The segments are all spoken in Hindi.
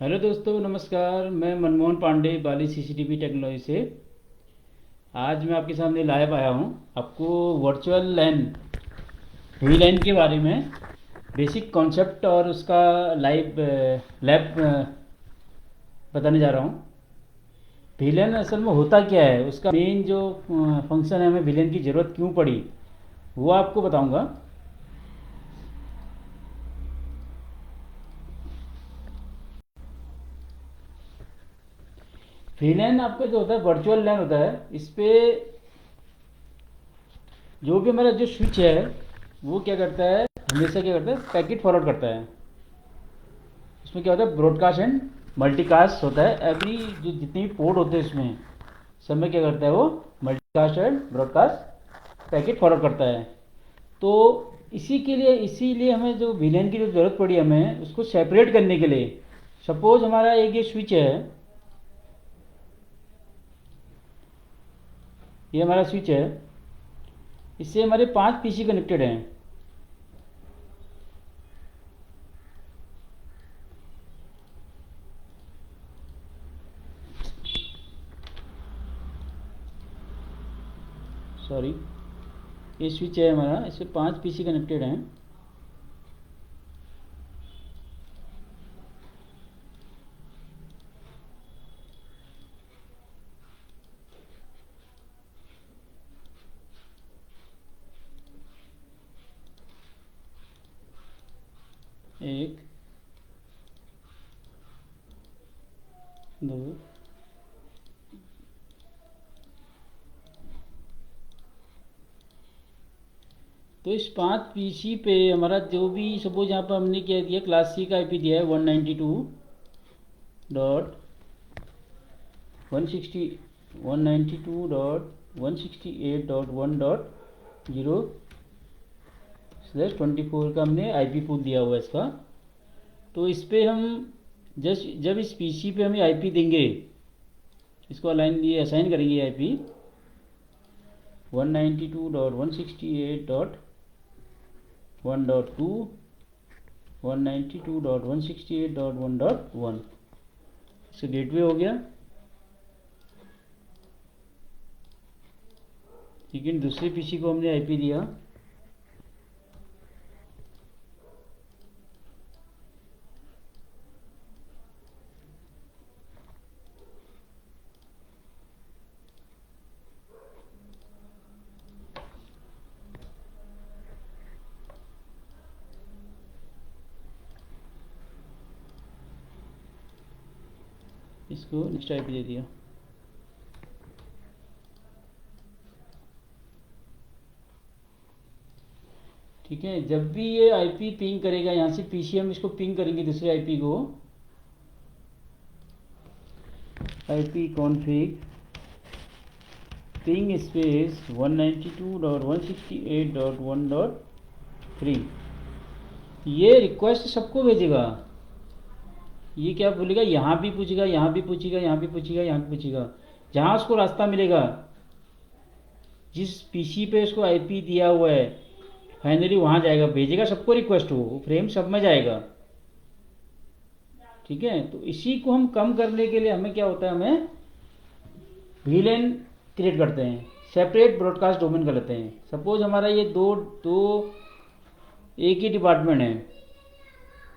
हेलो दोस्तों, नमस्कार। मैं मनमोहन पांडे, बाली सीसीटीवी टेक्नोलॉजी से। आज मैं आपके सामने लाइव आया हूँ आपको वर्चुअल लैन वीलैन के बारे में बेसिक कॉन्सेप्ट और उसका लाइव लैब बताने जा रहा हूँ। वीलैन असल में होता क्या है, उसका मेन जो फंक्शन है, हमें वीलैन की ज़रूरत क्यों पड़ी, वो आपको बताऊँगा। वीलैन आपका जो होता है वर्चुअल लैन होता है। इस पे जो भी हमारा जो स्विच है वो क्या करता है, हमेशा क्या करता है, पैकेट फॉरवर्ड करता है। इसमें क्या होता है, ब्रॉडकास्ट एंड मल्टीकास्ट होता है। एवरी जो जितने भी पोर्ट होते हैं इसमें सब में क्या करता है, वो multicast and broadcast packet forward करता है। तो इसी के लिए, इसीलिए हमें जो विलेन की जो ज़रूरत पड़ी, हमें उसको सेपरेट करने के लिए। सपोज हमारा एक ये स्विच है, ये हमारा स्विच है, इससे हमारे 5 पीसी कनेक्टेड हैं। सॉरी, ये स्विच है हमारा, इससे 5 पीसी कनेक्टेड हैं। एक, दो, तो इस 5 पीसी पे हमारा जो भी, सपोज यहाँ पर हमने क्या दिया, क्लास सी का आईपी दिया है 192.168.1.0/24 का हमने आईपी पूल दिया हुआ है इसका। तो इस पे हम जब इस पीसी पे हमें आईपी देंगे, इसको अलाइन ये असाइन करेंगे आईपी 192.168.1.2, 192.168.1.1। इससे गेटवे हो गया। लेकिन दूसरे पीसी को हमने आईपी दिया इसको नेक्स्ट आईपी दे दिया। ठीक है, जब भी ये आईपी पिंग करेगा, यहाँ से पीसी हम इसको पिंग करेंगे दूसरे आईपी को, आईपी कॉन्फ़िग पिंग स्पेस 192.168.1.3। ये रिक्वेस्ट सबको भेजेगा। ये क्या बोलेगा, यहाँ भी पूछेगा, यहाँ भी पूछेगा, यहाँ भी पूछेगा, यहाँ भी पूछेगा। जहाँ उसको रास्ता मिलेगा, जिस पीसी पे उसको आईपी दिया हुआ है, फाइनली वहाँ जाएगा, भेजेगा सबको रिक्वेस्ट, हो फ्रेम सब में जाएगा। ठीक है, तो इसी को हम कम करने के लिए हमें क्या होता है, हमें वीलेन क्रिएट करते हैं, सेपरेट ब्रॉडकास्ट डोमेन कर लेते हैं। सपोज हमारा ये दो दो एक ही डिपार्टमेंट है,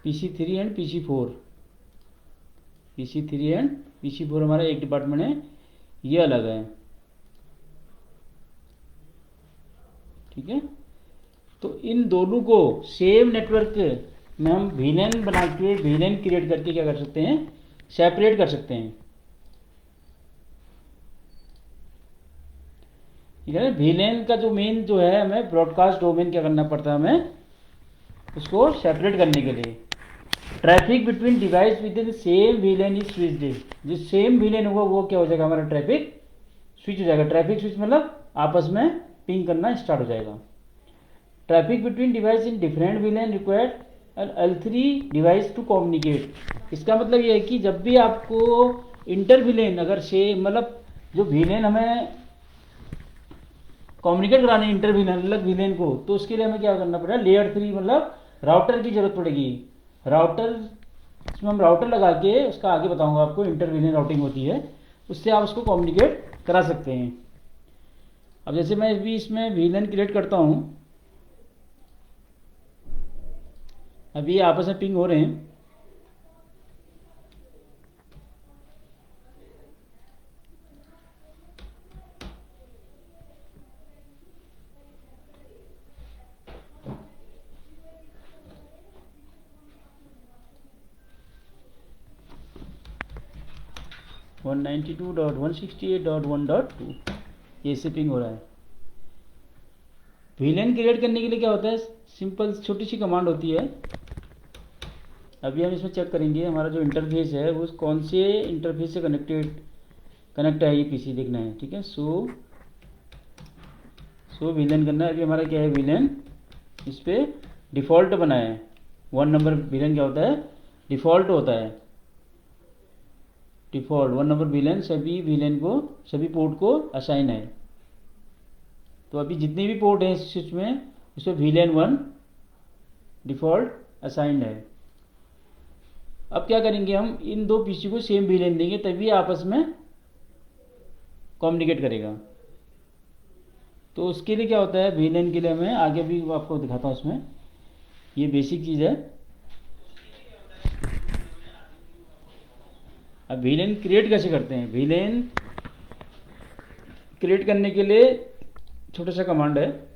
PC3 and PC4। PC3 and PC4 हमारा एक डिपार्टमेंट है, ये अलग है। ठीक है, तो इन दोनों को सेम नेटवर्क में हम वीलेन बना के, वीलेन क्रिएट करके क्या कर सकते हैं, सेपरेट कर सकते हैं। ठीक है, वीलेन का जो मेन जो है, हमें ब्रॉडकास्ट डोमेन क्या करना पड़ता है, हमें उसको सेपरेट करने के लिए। Traffic between device with in same VLAN is switched. जो सेम वीलेन होगा वो क्या हो जाएगा, हमारा ट्रैफिक स्विच हो जाएगा। ट्रैफिक स्विच मतलब आपस में पिंग करना स्टार्ट हो जाएगा। Traffic between device in different VLAN required L3 device to communicate. इसका मतलब ये है कि जब भी आपको इंटर वीलेन, अगर से मतलब जो वीलेन हमें कम्युनिकेट कराने इंटर वीलेन, अलग वीलेन को, तो उसके लिए हमें क्या करना पड़ेगा, लेयर 3 मतलब राउटर की जरूरत पड़ेगी। राउटर इसमें हम राउटर लगा के, उसका आगे बताऊंगा आपको, इंटर वीलन राउटिंग होती है, उससे आप उसको कम्युनिकेट करा सकते हैं। अब जैसे मैं भी इसमें वीलन क्रिएट करता हूँ, अभी ये आपस में पिंग हो रहे हैं। वन 192.168.1.2 ये से पिंग हो रहा है। वीलन क्रिएट करने के लिए क्या होता है, सिंपल छोटी सी कमांड होती है। अभी हम इसमें चेक करेंगे हमारा जो इंटरफेस है वो कौन से इंटरफेस से कनेक्ट है, ये पीसी देखना है, ठीक है। सो वीलन करना है। अभी हमारा क्या है, वीलन इस पर डिफ़ॉल्ट बना है। 1 नंबर वीलन क्या होता है, डिफ़ॉल्ट होता है। डिफ़ॉल्ट 1 नंबर वीलन सभी वीलन को, सभी पोर्ट को असाइन है। तो अभी जितने भी पोर्ट हैं इस स्विच में, उसमें वीलन 1 डिफ़ॉल्ट असाइंड है। अब क्या करेंगे, हम इन दो पीसी को सेम वीलन देंगे, तभी आपस में कम्युनिकेट करेगा। तो उसके लिए क्या होता है, वीलन के लिए हमें आगे भी आपको दिखाता हूँ उसमें, ये बेसिक चीज़ है। अब वीलन क्रिएट कैसे करते हैं, वीलन क्रिएट करने के लिए छोटा सा कमांड है।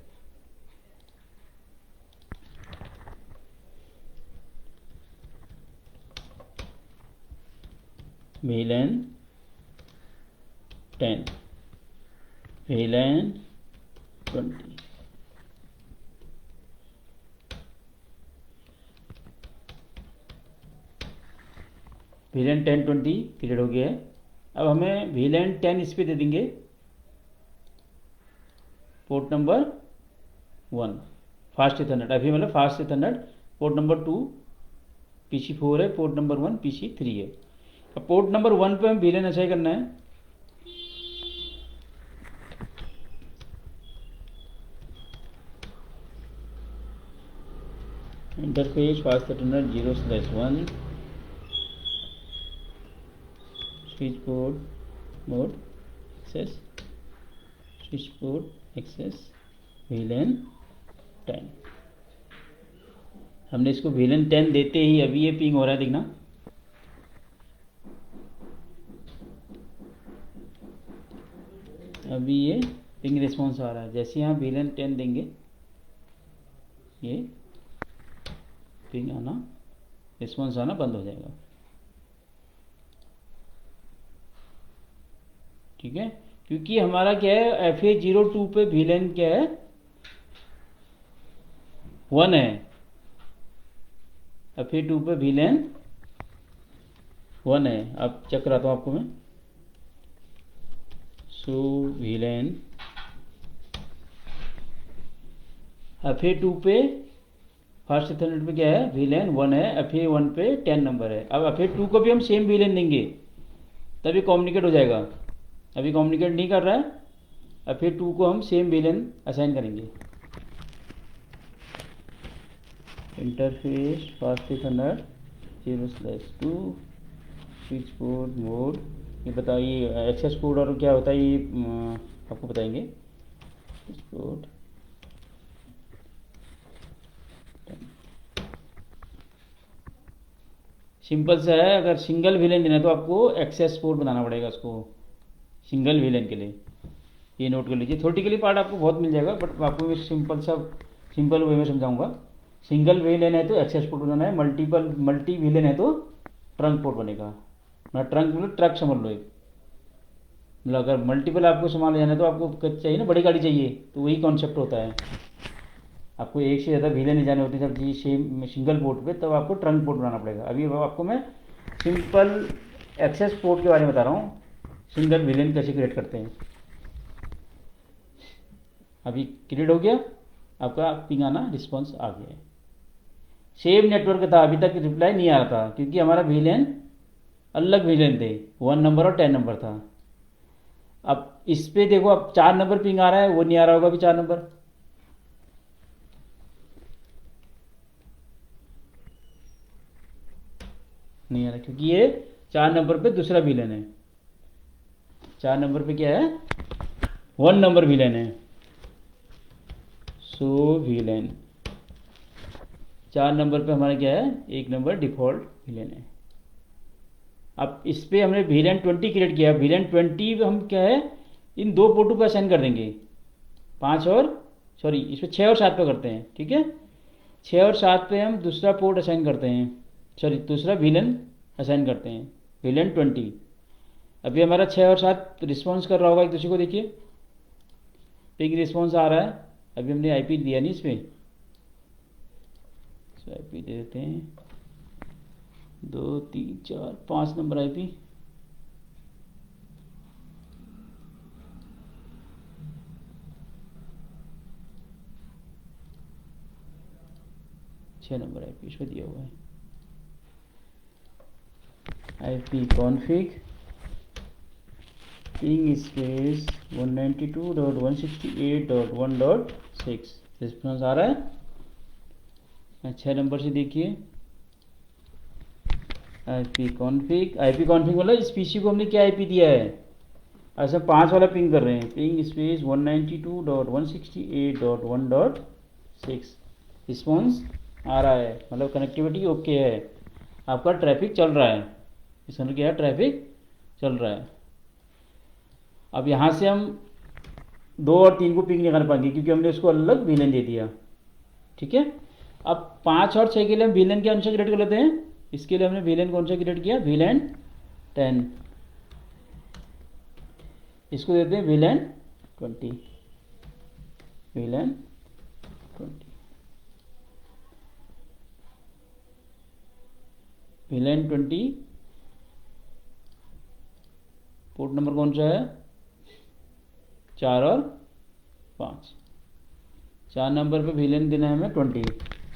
वीलन 10 वीलन 20 वीलन 10 20 क्रिएट हो गया है। अब हमें वीलन 10 इस पे दे देंगे, पोर्ट नंबर 1 फास्ट इथरनेट, अभी मतलब fast Ethernet. Port number 2 PC 4 है, पोर्ट नंबर 1 PC 3 है। अब पोर्ट नंबर 1 पे हम वीलन असाइन करना है। Interface fast ethernet 0/1 switch port mode access, switch port access VLAN 10। हमने इसको वीलन 10 देते ही अभी ये पिंग हो रहा है, देखना। अभी ये पिंग रिस्पॉन्स आ रहा है। जैसे यहाँ वीलन 10 देंगे, ये पिंग आना, रिस्पॉन्स आना बंद हो जाएगा, ठीक है। क्योंकि हमारा क्या है, FA02 पे वीलन क्या है, 1 है। FA2 पे वीलन 1 है। अब चेक कराता हूँ आपको मैं। सो वीलन FA2 पे फास्ट इथरनेट पे क्या है, वीलन 1 है। FA1 पे 10 नंबर है। अब FA2 को भी हम सेम वीलन देंगे, तभी कम्युनिकेट हो जाएगा। अभी कम्युनिकेट नहीं कर रहा है। FA2 को हम सेम वीलन असाइन करेंगे। Interface fast Ethernet 0/2 switch port mode, ये बताइए एक्सेस कोड और क्या होता है, ये आपको बताएंगे। स्विच पोर्ट सिंपल सा है। अगर सिंगल वीलन देना है तो आपको एक्सेस पोर्ट बनाना पड़ेगा उसको, सिंगल वीलन के लिए। ये नोट कर लीजिए, थ्योरेटिकली पार्ट आपको बहुत मिल जाएगा, बट आपको मैं सिंपल वे में समझाऊंगा। सिंगल वीलन है तो एक्सेस पोर्ट बनाना है, मल्टी वीलन है तो ट्रंक पोर्ट बनेगा। मतलब ट्रंक मतलब ट्रक समझ लो एक, मतलब अगर मल्टीपल आपको सामान ले जाना है तो आपको चाहिए ना, बड़ी गाड़ी चाहिए, तो वही कॉन्सेप्ट होता है। आपको एक से ज़्यादा वीलन ले जाने होते हैं जब जी सेम सिंगल पोर्ट पे, तब आपको ट्रंक पोर्ट बनाना पड़ेगा। अभी आपको मैं सिंपल एक्सेस पोर्ट के बारे में बता रहा हूँ, सिंगल वीलन कैसे क्रिएट करते हैं। अभी क्रिएट हो गया, आपका पिंग आना रिस्पॉन्स आ गया है। सेम नेटवर्क था, अभी तक रिप्लाई नहीं आ रहा था क्योंकि हमारा वीलन अलग वीलन थे, 1 नंबर और 10 नंबर था। अब इस पे देखो, अब 4 नंबर पिंग आ रहा है, वो नहीं आ रहा होगा अभी 4 नंबर। नहीं आ रहा क्योंकि ये 4 नंबर पे दूसरा विलेन है। 4 नंबर पे क्या है, 1 नंबर विलेन है। सो विलेन 4 नंबर पे हमारा क्या है, 1 नंबर डिफॉल्ट विलेन है। अब इस पे हमने विलेन 20 क्रिएट किया। विलेन 20 हम क्या है, इन दो पोर्टों पर असाइन कर देंगे। 5 और सॉरी इस पर 6 और 7 पे करते हैं, ठीक है। 6 और 7 पे हम दूसरा पोर्ट असाइन करते हैं, सॉरी दूसरा विलन असाइन करते हैं, विलन 20। अभी हमारा 6 और 7 रिस्पॉन्स कर रहा होगा एक दूसरे को, देखिए पिंग रिस्पॉन्स आ रहा है। अभी हमने आईपी दिया नहीं इस पर, आईपी दे देते हैं 2 3 4 5 नंबर आईपी। छः नंबर आईपी इस पर दिया हुआ है। IP config ping space 192.168.1.6 response आ रहा है। 6 नंबर से देखिए आईपी कॉन्फ़िग मतलब इस पीसी को हमने क्या आईपी दिया है, ऐसा 5 वाला पिंग कर रहे हैं। पिंग स्पेस 192.168.1.6 रिस्पॉन्स आ रहा है, मतलब कनेक्टिविटी ओके है, आपका ट्रैफिक चल रहा है। इस अंदर क्या है, ट्रैफिक चल रहा है। अब यहाँ से हम 2 और 3 को पिंग नहीं कर पाएंगे क्योंकि हमने उसको अलग विलेन दे दिया, ठीक है। अब 5 और 6 के लिए हम विलेन के अनुसार क्रिएट कर लेते हैं। इसके लिए हमने विलेन कौन सा क्रिएट किया, विलेन 10। इसको देते हैं villain 20, villain 20, villain 20। Port number कौन सा है, 4 और 5। 4 नंबर पे विलेन देना है हमें 20।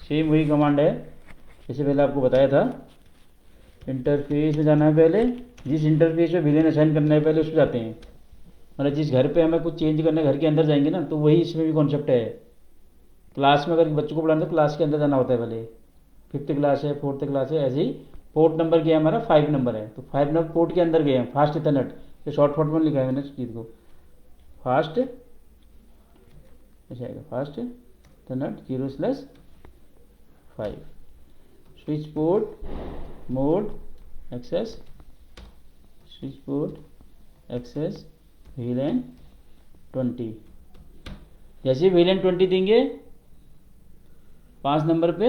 सेम वही कमांड है जैसे पहले आपको बताया था। इंटरफेस में जाना है, पहले जिस इंटरफेस पे विलेन असाइन करना है पहले उस पर जाते हैं। मतलब जिस घर पे हमें कुछ चेंज करना है, घर के अंदर जाएंगे ना, तो वही इसमें भी कॉन्सेप्ट है। क्लास में अगर बच्चों को पढ़ाना तो क्लास के अंदर जाना होता है पहले। 5th क्लास है, 4th क्लास है, ऐसे ही पोर्ट नंबर क्या है हमारा, 5 नंबर है, तो 5 नंबर पोर्ट के अंदर गए हैं। फास्ट इथरनेट, तो शॉर्ट फॉर्म में लिखा है मैंने इस चीज़ को, फास्ट ऐसा आएगा, fast ethernet 0/5। Switch port mode access, switch port access VLAN 20। जैसे विलेन 20 देंगे 5 नंबर पे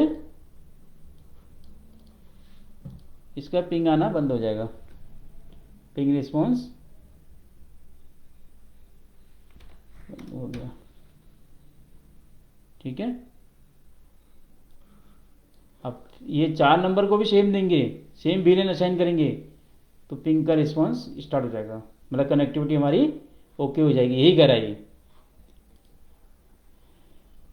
इसका पिंग आना बंद हो जाएगा, पिंग रिस्पॉन्स हो गया, ठीक है। अब ये 4 नंबर को भी सेम देंगे, सेम विलेन असाइन करेंगे, तो पिंग का रिस्पॉन्स स्टार्ट हो जाएगा, मतलब कनेक्टिविटी हमारी ओके हो जाएगी। यही कह रहा है ये,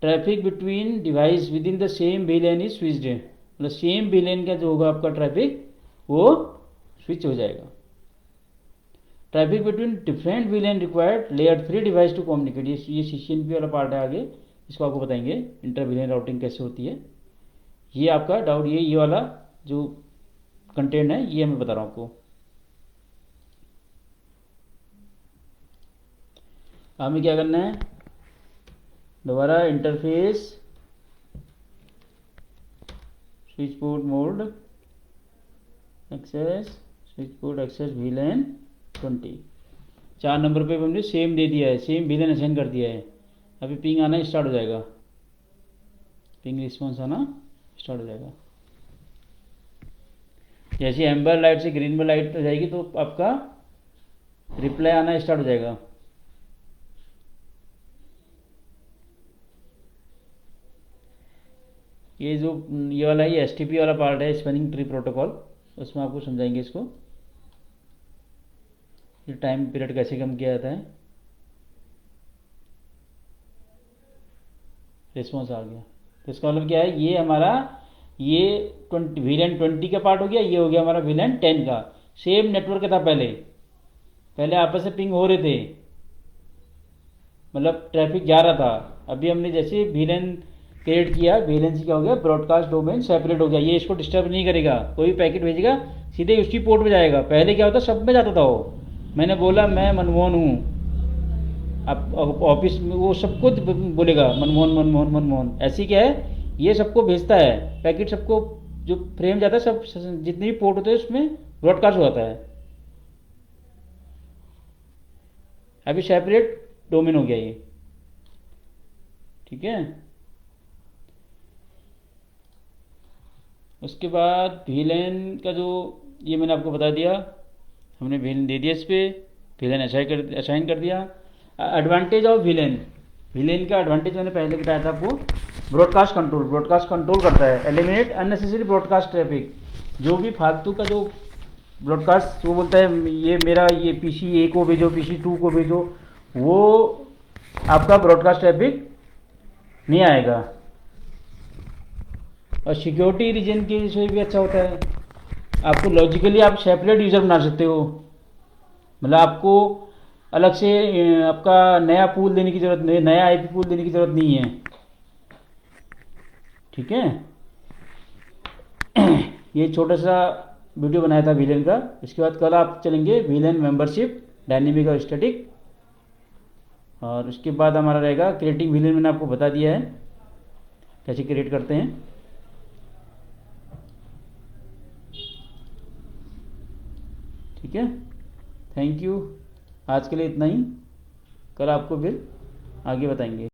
traffic between device within the same VLAN is switched, मतलब सेम विलेन का जो होगा आपका ट्रैफिक वो स्विच हो जाएगा। Traffic between different VLAN required layer 3 device to communicate, ये CCNP वाला पार्ट है, आगे इसको आपको बताएंगे इंटर विलेन राउटिंग कैसे होती है। ये आपका डाउट, ये वाला जो कंटेंट है ये मैं बता रहा हूँ आपको। हमें क्या करना है, दोबारा interface switch port mode access, switch port access VLAN 20। 4 number पे हमने सेम दे दिया है, सेम विलेन असाइन कर दिया है। अभी पिंग आना स्टार्ट हो जाएगा, पिंग रिस्पॉन्स आना स्टार्ट हो जाएगा। जैसे एम्बर लाइट से ग्रीन में लाइट हो जाएगी तो आपका रिप्लाई आना स्टार्ट हो जाएगा। ये जो ये वाला ये STP वाला पार्ट है, स्पैनिंग ट्री प्रोटोकॉल, उसमें आपको समझाएंगे इसको, ये टाइम पीरियड कैसे कम किया जाता है। रिस्पॉन्स आ गया, तो इसका मतलब क्या है, ये हमारा ये विलेन 20 का पार्ट हो गया, ये हो गया हमारा विलेन 10 का। सेम नेटवर्क था पहले, पहले आपस में पिंग हो रहे थे, मतलब ट्रैफिक जा रहा था। अभी हमने जैसे विलेन क्रिएट किया, VLAN से क्या हो गया, ब्रॉडकास्ट डोमेन सेपरेट हो गया। ये इसको डिस्टर्ब नहीं करेगा, कोई भी पैकेट भेजेगा सीधे उसी पोर्ट पे जाएगा। पहले क्या होता, सब में जाता था वो, मैंने बोला मैं मनमोहन हूँ, अब ऑफिस में वो सबको बोलेगा मनमोहन मनमोहन मनमोहन। ऐसी क्या है, ये सबको भेजता है पैकेट, सबको जो फ्रेम जाता है, सब जितने भी पोर्ट होते हैं उसमें ब्रॉडकास्ट हो जाता है। अभी सेपरेट डोमेन हो गया ये, ठीक है। उसके बाद VLAN का जो, ये मैंने आपको बता दिया, हमने VLAN दे दिया, इस पर VLAN असाइन कर दिया। एडवांटेज ऑफ VLAN का एडवांटेज मैंने पहले बताया था आपको, ब्रॉडकास्ट कंट्रोल करता है, एलिमिनेट अननेसेसरी ब्रॉडकास्ट ट्रैफिक। जो भी फालतू का जो ब्रॉडकास्ट, वो बोलता है ये मेरा ये PC 1 को भेजो, PC 2 को भेजो, वो आपका ब्रॉडकास्ट ट्रैफिक नहीं आएगा। और सिक्योरिटी रीजन के से भी अच्छा होता है, आपको लॉजिकली आप सेपरेट यूज़र बना सकते हो, मतलब आपको अलग से आपका नया पूल देने की ज़रूरत नहीं, नया IP पूल देने की ज़रूरत नहीं है, ठीक है। ये छोटा सा वीडियो बनाया था VLAN का। इसके बाद कल आप चलेंगे VLAN मेंबरशिप, डायनेमिक और स्टैटिक, और उसके बाद हमारा रहेगा क्रिएटिंग VLAN। मैंने आपको बता दिया है कैसे क्रिएट करते हैं, ठीक है। थैंक यू, आज के लिए इतना ही, कल आपको फिर आगे बताएंगे।